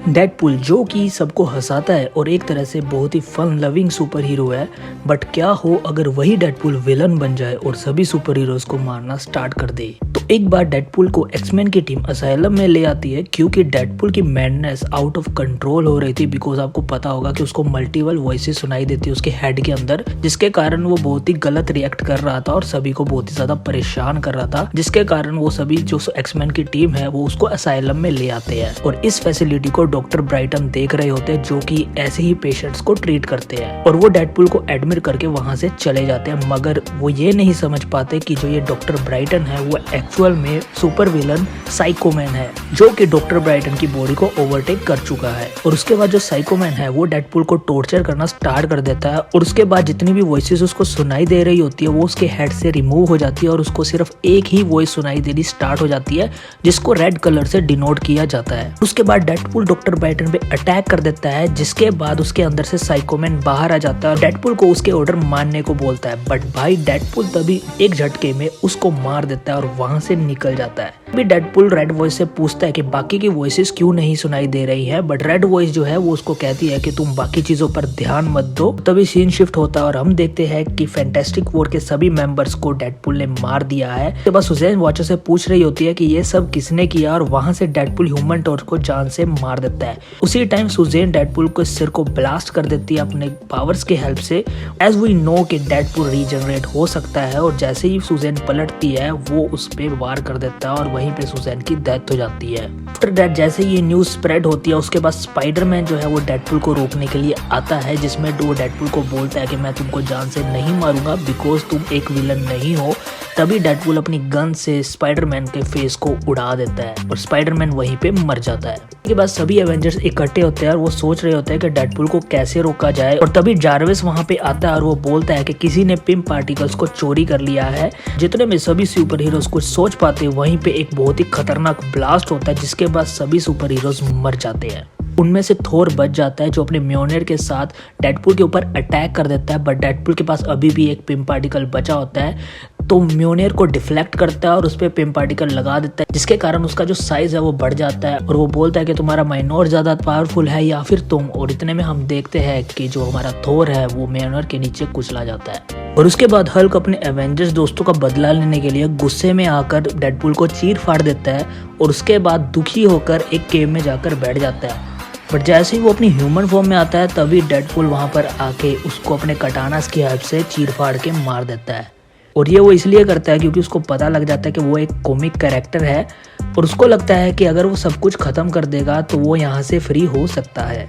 Deadpool जो कि सबको हंसाता है और एक तरह से बहुत ही फन लविंग सुपर हीरो है, बट क्या हो अगर वही डेडपूल विलन बन जाए और सभी सुपर हीरोज को मारना स्टार्ट कर दे। तो एक बार डेडपूल को एक्समैन की टीम असाइलम में ले आती है क्योंकि डेडपूल की मैडनेस आउट ऑफ कंट्रोल हो रही थी। बिकॉज आपको पता होगा कि उसको मल्टीपल वॉइसेस सुनाई देती है उसके हेड के अंदर, जिसके कारण वो बहुत ही गलत रिएक्ट कर रहा था और सभी को बहुत ही ज्यादा परेशान कर रहा था, जिसके कारण वो सभी जो एक्समैन की टीम है वो उसको असाइलम में ले आते हैं। और इस फैसिलिटी को डॉक्टर ब्राइटन देख रहे होते हैं जो कि ऐसे ही पेशेंट्स को ट्रीट करते हैं, और वो डेडपूल को एडमिट करके वहां से चले जाते हैं। मगर वो ये नहीं समझ पाते कि जो ये डॉक्टर ब्राइटन है वो एक्चुअल में सुपर विलन साइकोमैन है, जो कि डॉक्टर ब्राइटन की बॉडी को ओवरटेक कर चुका है। और उसके बाद जो साइकोमैन है वो डेडपूल को टॉर्चर करना स्टार्ट कर देता है, और उसके बाद जितनी भी वॉइसेस उसको सुनाई दे रही होती है वो उसके हेड से रिमूव हो जाती है और उसको सिर्फ एक ही वॉइस सुनाई देनी स्टार्ट हो जाती है, जिसको रेड कलर से डिनोट किया जाता है। उसके बाद डेडपूल डॉक्टर ब्राइटन पे अटैक कर देता है, जिसके बाद उसके अंदर से साइकोमैन बाहर आ जाता है और डेडपूल को उसके ऑर्डर मानने को बोलता है। बट भाई डेडपूल तभी एक झटके में उसको मार देता है और वहां से निकल जाता है। अभी डेडपूल रेड वॉइस से पूछता है कि बाकी की वॉइसेस क्यों नहीं सुनाई दे रही है, बट रेड वॉइस जो है वो उसको कहती है कि तुम बाकी चीजों पर ध्यान मत दो। तभी सीन शिफ्ट होता है और हम देखते हैं कि फैंटास्टिक फोर के सभी मेंबर्स को डेडपूल ने मार दिया है। उसके बाद सुजैन वॉचर से पूछ रही होती है कि ये सब किसने किया, और वहां से डेडपूल ह्यूमन टॉर्च को जान से मार देता है। उसी टाइम सुजैन डेडपूल को सिर को ब्लास्ट कर देती है अपने पावर्स के हेल्प से। एज वी नो कि डेडपूल रीजनरेट हो सकता है, और जैसे ही सुजैन पलटती है वो उस पे वार कर देता है और वहीं पे सुजैन की डेथ हो जाती है। आफ्टर दैट जैसे ये न्यूज स्प्रेड होती है उसके बाद स्पाइडरमैन जो है वो डेडपूल को रोकने के लिए आता है, जिसमें वो डेडपूल को बोलता है कि मैं तुमको जान से नहीं मारूंगा बिकॉज तुम एक विलन नहीं हो। तभी डेडपूल अपनी गन से स्पाइडरमैन के फेस को उड़ा देता है और स्पाइडरमैन वहीं पे मर जाता है। इसके बाद सभी एवेंजर्स इकट्ठे होते हैं और वो सोच रहे होते हैं कि डेडपूल को कैसे रोका जाए, और तभी जार्विस वहां पे आता है और वो बोलता है कि किसी ने पिंप पार्टिकल्स को चोरी कर लिया है। जितने में सभी सुपर हीरोज कुछ सोच पाते वहीं पे एक बहुत ही खतरनाक ब्लास्ट होता है, जिसके बाद सभी सुपर हीरोज मर जाते हैं। उनमें से थोर बच जाता है जो अपने म्योनियर के साथ डेडपूल के ऊपर अटैक कर देता है, बट डेडपूल के पास अभी भी एक पिंप पार्टिकल बचा होता है, तो म्योनियर को डिफ्लेक्ट करता है और उस पर पिंप पार्टिकल लगा देता है, जिसके कारण उसका जो साइज है वो बढ़ जाता है। और वो बोलता है कि तुम्हारा माइनोर ज्यादा पावरफुल है या फिर तुम। और इतने में हम देखते हैं कि जो हमारा थोर है वो म्योनियर के नीचे कुचला जाता है। और उसके बाद हल्क अपने एवेंजर्स दोस्तों का बदला लेने के लिए गुस्से में आकर डेडपूल को चीर फाड़ देता है, और उसके बाद दुखी होकर एक केव में जाकर बैठ जाता है। बट जैसे ही वो अपनी ह्यूमन फॉर्म में आता है तभी डेडपूल वहां पर आके उसको अपने कटानास की हेल्प से चीर फाड़ के मार देता है। और ये वो इसलिए करता है क्योंकि उसको पता लग जाता है कि वो एक कॉमिक कैरेक्टर है, और उसको लगता है कि अगर वो सब कुछ खत्म कर देगा तो वो यहाँ से फ्री हो सकता है।